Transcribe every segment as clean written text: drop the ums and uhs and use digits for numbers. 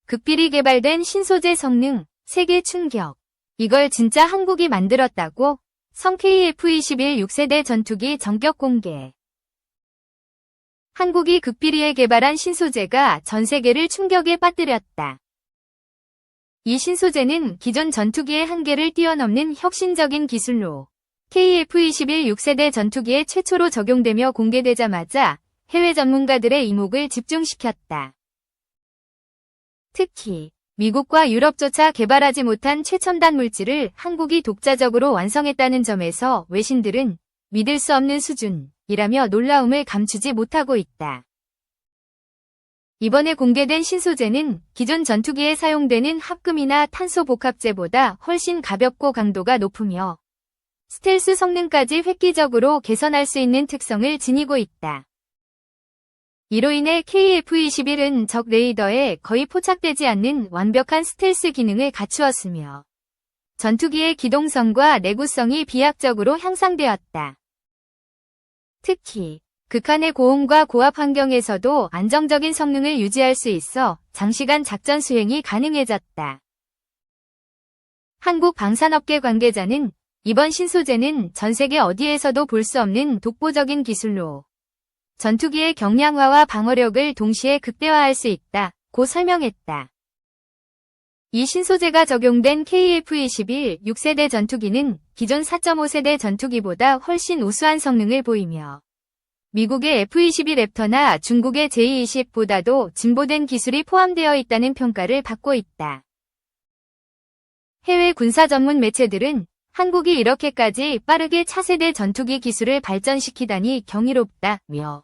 극비리 개발된 신소재 성능, 세계 충격. 이걸 진짜 한국이 만들었다고? 성 KF-21 6세대 전투기 전격 공개. 한국이 극비리에 개발한 신소재가 전 세계를 충격에 빠뜨렸다. 이 신소재는 기존 전투기의 한계를 뛰어넘는 혁신적인 기술로 KF-21 6세대 전투기에 최초로 적용되며 공개되자마자 해외 전문가들의 이목을 집중시켰다. 특히 미국과 유럽조차 개발하지 못한 최첨단 물질을 한국이 독자적으로 완성했다는 점에서 외신들은 믿을 수 없는 수준이라며 놀라움을 감추지 못하고 있다. 이번에 공개된 신소재는 기존 전투기에 사용되는 합금이나 탄소 복합재보다 훨씬 가볍고 강도가 높으며 스텔스 성능까지 획기적으로 개선할 수 있는 특성을 지니고 있다. 이로 인해 KF-21은 적 레이더에 거의 포착되지 않는 완벽한 스텔스 기능을 갖추었으며 전투기의 기동성과 내구성이 비약적으로 향상되었다. 특히 극한의 고온과 고압 환경에서도 안정적인 성능을 유지할 수 있어 장시간 작전 수행이 가능해졌다. 한국 방산업계 관계자는 이번 신소재는 전 세계 어디에서도 볼 수 없는 독보적인 기술로 전투기의 경량화와 방어력을 동시에 극대화할 수 있다고 설명했다. 이 신소재가 적용된 KF-21 6세대 전투기는 기존 4.5세대 전투기보다 훨씬 우수한 성능을 보이며 미국의 F-22 랩터나 중국의 J-20보다도 진보된 기술이 포함되어 있다는 평가를 받고 있다. 해외 군사 전문 매체들은 한국이 이렇게까지 빠르게 차세대 전투기 기술을 발전시키다니 경이롭다며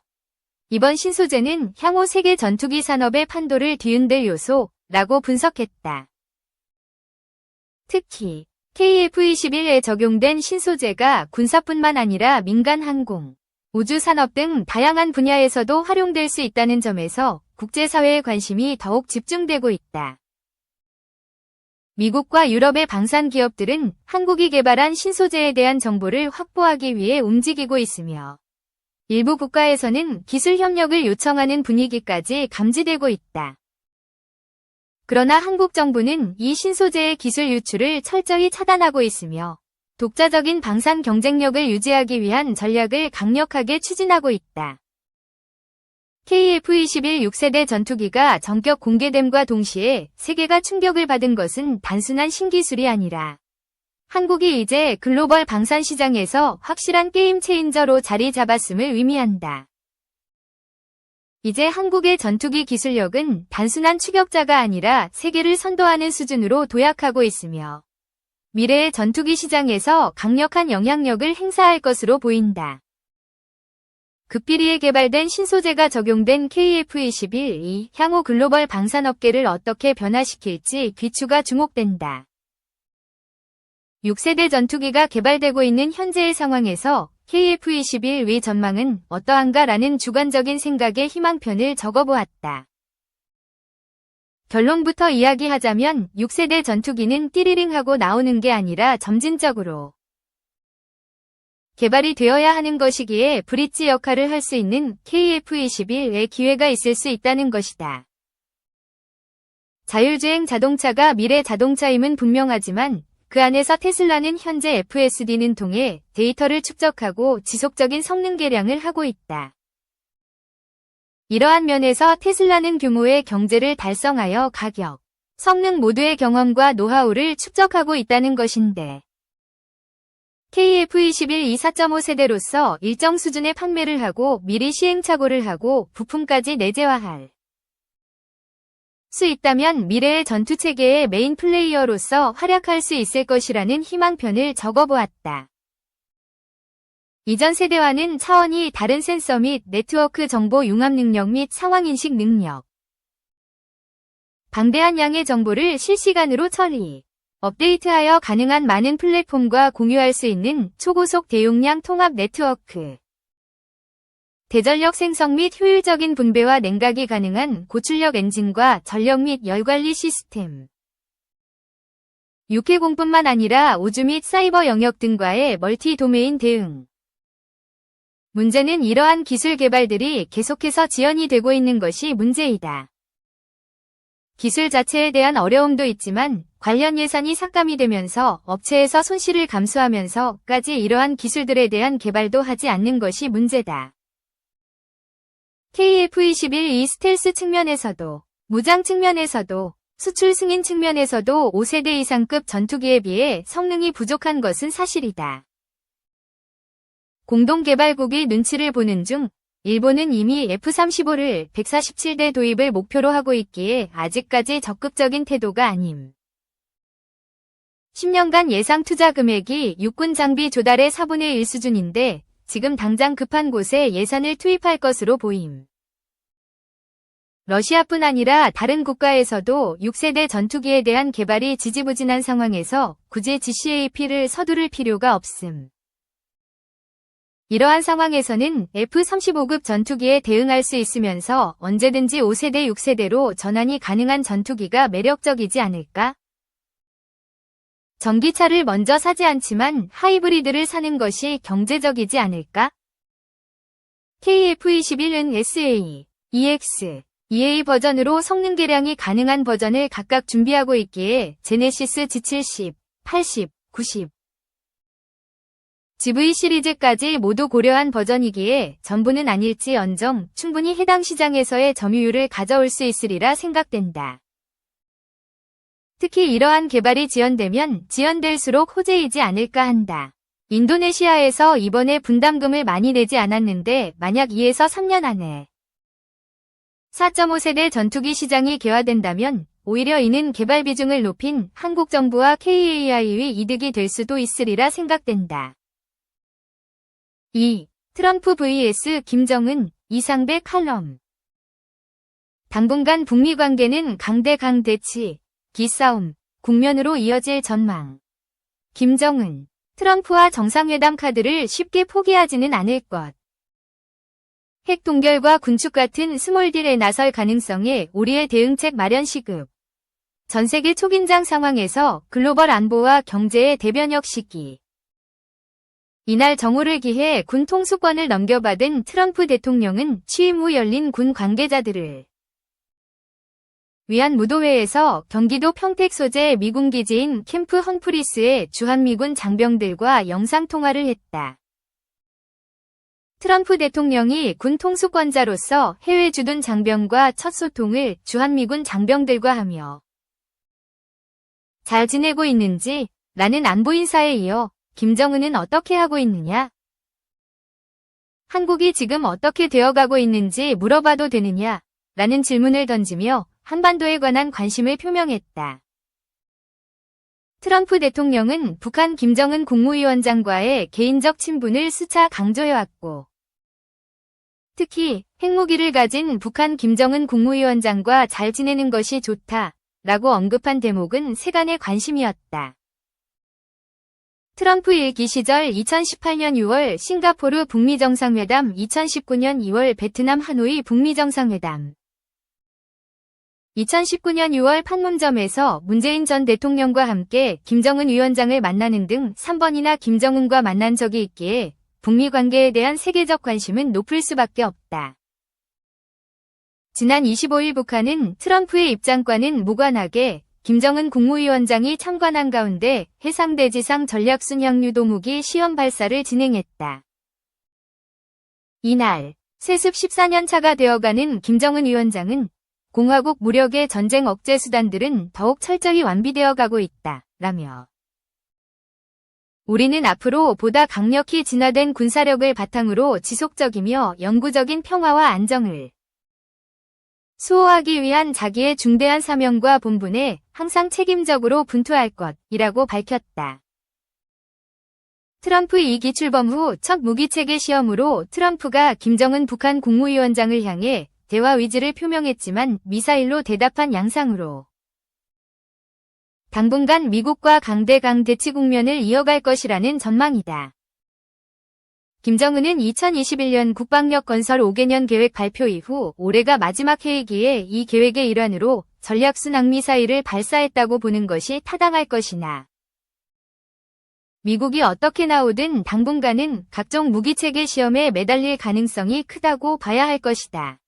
이번 신소재는 향후 세계 전투기 산업의 판도를 뒤흔들 요소라고 분석했다. 특히 KF-21에 적용된 신소재가 군사뿐만 아니라 민간 항공, 우주 산업 등 다양한 분야에서도 활용될 수 있다는 점에서 국제사회의 관심이 더욱 집중되고 있다. 미국과 유럽의 방산 기업들은 한국이 개발한 신소재에 대한 정보를 확보하기 위해 움직이고 있으며 일부 국가에서는 기술 협력을 요청하는 분위기까지 감지되고 있다. 그러나 한국 정부는 이 신소재의 기술 유출을 철저히 차단하고 있으며 독자적인 방산 경쟁력을 유지하기 위한 전략을 강력하게 추진하고 있다. KF-21 6세대 전투기가 전격 공개됨과 동시에 세계가 충격을 받은 것은 단순한 신기술이 아니라 한국이 이제 글로벌 방산 시장에서 확실한 게임 체인저로 자리 잡았음을 의미한다. 이제 한국의 전투기 기술력은 단순한 추격자가 아니라 세계를 선도하는 수준으로 도약하고 있으며 미래의 전투기 시장에서 강력한 영향력을 행사할 것으로 보인다. 극비리에 개발된 신소재가 적용된 KF-21이 향후 글로벌 방산업계를 어떻게 변화시킬지 귀추가 주목된다. 6세대 전투기가 개발되고 있는 현재의 상황에서 KF-21의 전망은 어떠한가라는 주관적인 생각의 희망편을 적어보았다. 결론부터 이야기하자면 6세대 전투기는 띠리링하고 나오는 게 아니라 점진적으로 개발이 되어야 하는 것이기에 브릿지 역할을 할 수 있는 KF-21의 기회가 있을 수 있다는 것이다. 자율주행 자동차가 미래 자동차임은 분명하지만 그 안에서 테슬라는 현재 FSD는 통해 데이터를 축적하고 지속적인 성능 개량을 하고 있다. 이러한 면에서 테슬라는 규모의 경제를 달성하여 가격, 성능 모두의 경험과 노하우를 축적하고 있다는 것인데 KF-21 4.5세대로서 일정 수준의 판매를 하고 미리 시행착오를 하고 부품까지 내재화할 수 있다면 미래의 전투체계의 메인 플레이어로서 활약할 수 있을 것이라는 희망편을 적어보았다. 이전 세대와는 차원이 다른 센서 및 네트워크 정보 융합 능력 및 상황인식 능력, 방대한 양의 정보를 실시간으로 처리, 업데이트하여 가능한 많은 플랫폼과 공유할 수 있는 초고속 대용량 통합 네트워크, 대전력 생성 및 효율적인 분배와 냉각이 가능한 고출력 엔진과 전력 및 열 관리 시스템, 육해공뿐만 아니라 우주 및 사이버 영역 등과의 멀티 도메인 대응. 문제는 이러한 기술 개발들이 계속해서 지연이 되고 있는 것이 문제이다. 기술 자체에 대한 어려움도 있지만 관련 예산이 삭감이 되면서 업체에서 손실을 감수하면서까지 이러한 기술들에 대한 개발도 하지 않는 것이 문제다. KF-21이 스텔스 측면에서도, 무장 측면에서도, 수출 승인 측면에서도 5세대 이상급 전투기에 비해 성능이 부족한 것은 사실이다. 공동개발국이 눈치를 보는 중 일본은 이미 F-35를 147대 도입을 목표로 하고 있기에 아직까지 적극적인 태도가 아님. 10년간 예상 투자 금액이 육군 장비 조달의 4분의 1 수준인데 지금 당장 급한 곳에 예산을 투입할 것으로 보임. 러시아뿐 아니라 다른 국가에서도 6세대 전투기에 대한 개발이 지지부진한 상황에서 굳이 GCAP를 서두를 필요가 없음. 이러한 상황에서는 F-35급 전투기에 대응할 수 있으면서 언제든지 5세대, 6세대로 전환이 가능한 전투기가 매력적이지 않을까? 전기차를 먼저 사지 않지만 하이브리드를 사는 것이 경제적이지 않을까? KF-21은 SA, EX, EA 버전으로 성능 개량이 가능한 버전을 각각 준비하고 있기에 제네시스 G70, 80, 90, GV 시리즈까지 모두 고려한 버전이기에 전부는 아닐지언정 충분히 해당 시장에서의 점유율을 가져올 수 있으리라 생각된다. 특히 이러한 개발이 지연될수록 호재이지 않을까 한다. 인도네시아에서 이번에 분담금을 많이 내지 않았는데 만약 2에서 3년 안에 4.5세대 전투기 시장이 개화된다면 오히려 이는 개발 비중을 높인 한국 정부와 KAI의 이득이 될 수도 있으리라 생각된다. 2. 트럼프 vs 김정은, 이상배 칼럼. 당분간 북미 관계는 강대치, 기싸움, 국면으로 이어질 전망. 김정은, 트럼프와 정상회담 카드를 쉽게 포기하지는 않을 것. 핵 동결과 군축 같은 스몰딜에 나설 가능성에 우리의 대응책 마련 시급. 전 세계 초긴장 상황에서 글로벌 안보와 경제의 대변역 시기. 이날 정오를 기해 군 통수권을 넘겨받은 트럼프 대통령은 취임 후 열린 군 관계자들을 위한 무도회에서 경기도 평택 소재 미군 기지인 캠프 험프리스의 주한미군 장병들과 영상통화를 했다. 트럼프 대통령이 군 통수권자로서 해외 주둔 장병과 첫 소통을 주한미군 장병들과 하며 잘 지내고 있는지 라는 안보 인사에 이어 김정은은 어떻게 하고 있느냐? 한국이 지금 어떻게 되어가고 있는지 물어봐도 되느냐? 라는 질문을 던지며 한반도에 관한 관심을 표명했다. 트럼프 대통령은 북한 김정은 국무위원장과의 개인적 친분을 수차 강조해왔고 특히 핵무기를 가진 북한 김정은 국무위원장과 잘 지내는 것이 좋다라고 언급한 대목은 세간의 관심이었다. 트럼프 1기 시절 2018년 6월 싱가포르 북미 정상회담, 2019년 2월 베트남 하노이 북미 정상회담, 2019년 6월 판문점에서 문재인 전 대통령과 함께 김정은 위원장을 만나는 등 3번이나 김정은과 만난 적이 있기에 북미 관계에 대한 세계적 관심은 높을 수밖에 없다. 지난 25일 북한은 트럼프의 입장과는 무관하게 김정은 국무위원장이 참관한 가운데 해상대지상 전략순항 유도무기 시험 발사를 진행했다. 이날 세습 14년 차가 되어가는 김정은 위원장은 공화국 무력의 전쟁 억제 수단들은 더욱 철저히 완비되어 가고 있다 라며 우리는 앞으로 보다 강력히 진화된 군사력을 바탕으로 지속적이며 영구적인 평화와 안정을 수호하기 위한 자기의 중대한 사명과 본분에 항상 책임적으로 분투할 것이라고 밝혔다. 트럼프 2기 출범 후 첫 무기체계 시험으로 트럼프가 김정은 북한 국무위원장을 향해 대화 의지를 표명했지만 미사일로 대답한 양상으로 당분간 미국과 강대강 대치 국면을 이어갈 것이라는 전망이다. 김정은은 2021년 국방력 건설 5개년 계획 발표 이후 올해가 마지막 해이기에 이 계획의 일환으로 전략순항미사일을 발사했다고 보는 것이 타당할 것이나 미국이 어떻게 나오든 당분간은 각종 무기체계 시험에 매달릴 가능성이 크다고 봐야 할 것이다.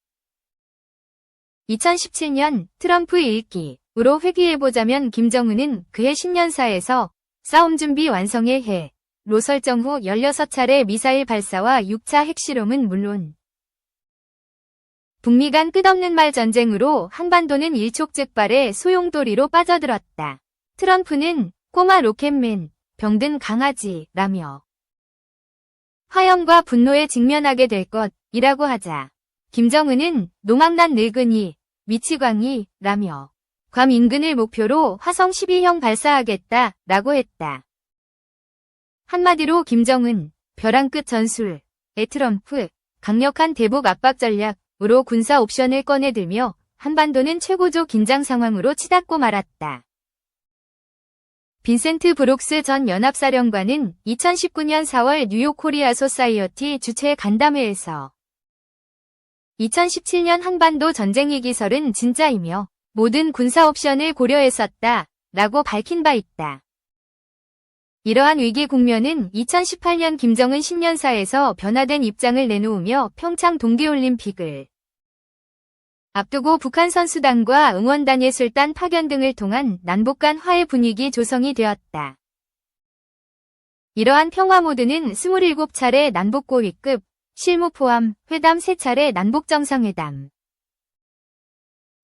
2017년 트럼프 일기으로 회귀해보자면 김정은은 그해 10년사에서 싸움 준비 완성의 해로 설정 후 16차례 미사일 발사와 6차 핵실험은 물론 북미 간 끝없는 말 전쟁으로 한반도는 일촉즉발의 소용돌이로 빠져들었다. 트럼프는 꼬마 로켓맨, 병든 강아지라며 화염과 분노에 직면하게 될 것이라고 하자 김정은은 농악난 늙은이, 미치광이라며 괌 인근을 목표로 화성 12형 발사하겠다라고 했다. 한마디로 김정은, 벼랑 끝 전술의 트럼프, 강력한 대북 압박 전략으로 군사 옵션을 꺼내들며 한반도는 최고조 긴장 상황으로 치닫고 말았다. 빈센트 브룩스 전 연합사령관은 2019년 4월 뉴욕 코리아 소사이어티 주최 간담회에서 2017년 한반도 전쟁의 기설은 진짜이며 모든 군사 옵션을 고려했었다 라고 밝힌 바 있다. 이러한 위기 국면은 2018년 김정은 10년사에서 변화된 입장을 내놓으며 평창 동계올림픽을 앞두고 북한 선수단과 응원단 예술단 파견 등을 통한 남북 간 화해 분위기 조성이 되었다. 이러한 평화 모드는 27차례 남북 고위급 실무 포함 회담 3차례 남북 정상회담,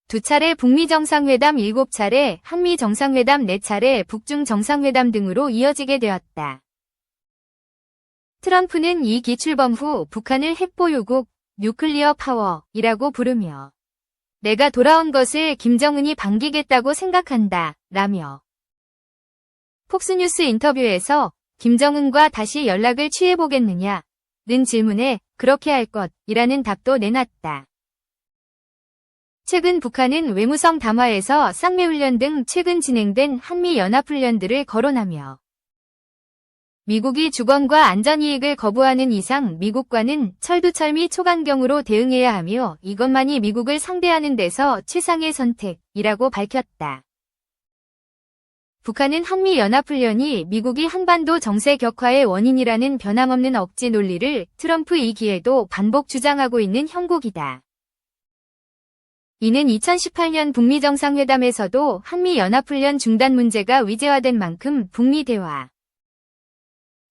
2차례 북미 정상회담 7차례 한미 정상회담 4차례 북중 정상회담 등으로 이어지게 되었다. 트럼프는 이 기출범 후 북한을 핵보유국, 뉴클리어 파워이라고 부르며 내가 돌아온 것을 김정은이 반기겠다고 생각한다 라며 폭스뉴스 인터뷰에서 김정은과 다시 연락을 취해보겠느냐 는 질문에 그렇게 할 것이라는 답도 내놨다. 최근 북한은 외무성 담화에서 쌍매훈련 등 최근 진행된 한미 연합훈련들을 거론하며 미국이 주권과 안전이익을 거부하는 이상 미국과는 철두철미 초강경으로 대응해야 하며 이것만이 미국을 상대하는 데서 최상의 선택이라고 밝혔다. 북한은 한미 연합훈련이 미국이 한반도 정세 격화의 원인이라는 변함없는 억지 논리를 트럼프 2기에도 반복 주장하고 있는 형국이다. 이는 2018년 북미 정상회담에서도 한미 연합훈련 중단 문제가 위제화된 만큼 북미 대화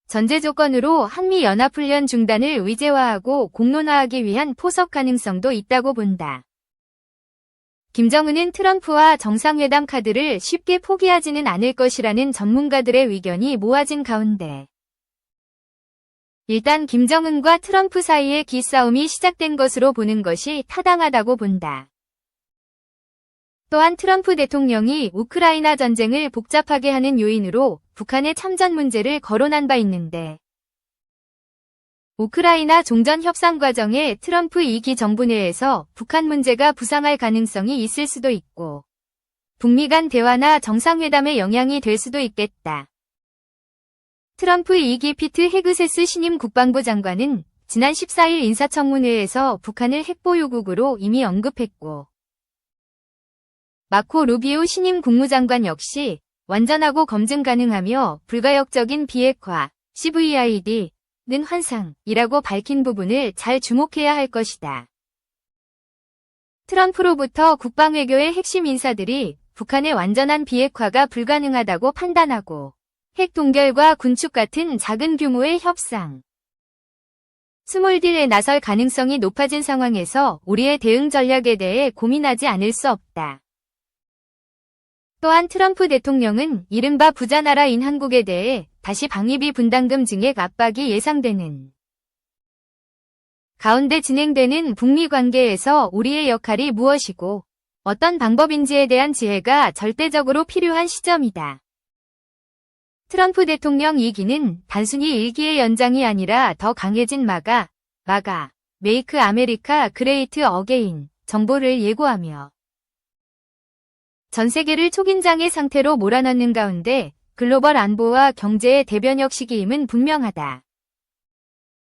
전제 조건으로 한미 연합훈련 중단을 위제화하고 공론화하기 위한 포석 가능성도 있다고 본다. 김정은은 트럼프와 정상회담 카드를 쉽게 포기하지는 않을 것이라는 전문가들의 의견이 모아진 가운데 일단 김정은과 트럼프 사이의 기싸움이 시작된 것으로 보는 것이 타당하다고 본다. 또한 트럼프 대통령이 우크라이나 전쟁을 복잡하게 하는 요인으로 북한의 참전 문제를 거론한 바 있는데 우크라이나 종전 협상 과정에 트럼프 2기 정부 내에서 북한 문제가 부상할 가능성이 있을 수도 있고 북미 간 대화나 정상회담에 영향이 될 수도 있겠다. 트럼프 2기 피트 헤그세스 신임 국방부 장관은 지난 14일 인사청문회에서 북한을 핵보유국으로 이미 언급했고 마코 루비오 신임 국무장관 역시 완전하고 검증 가능하며 불가역적인 비핵화, CVID는 환상이라고 밝힌 부분을 잘 주목해야 할 것이다. 트럼프로부터 국방외교의 핵심 인사들이 북한의 완전한 비핵화가 불가능하다고 판단하고 핵 동결과 군축 같은 작은 규모의 협상, 스몰딜에 나설 가능성이 높아진 상황에서 우리의 대응 전략에 대해 고민하지 않을 수 없다. 또한 트럼프 대통령은 이른바 부자나라인 한국에 대해 다시 방위비 분담금 증액 압박이 예상되는 가운데 진행되는 북미 관계에서 우리의 역할이 무엇이고 어떤 방법인지에 대한 지혜가 절대적으로 필요한 시점이다. 트럼프 대통령 2기는 단순히 1기의 연장이 아니라 더 강해진 마가, 메이크 아메리카 그레이트 어게인 정보를 예고하며 전 세계를 초긴장의 상태로 몰아넣는 가운데 글로벌 안보와 경제의 대변혁 시기임은 분명하다.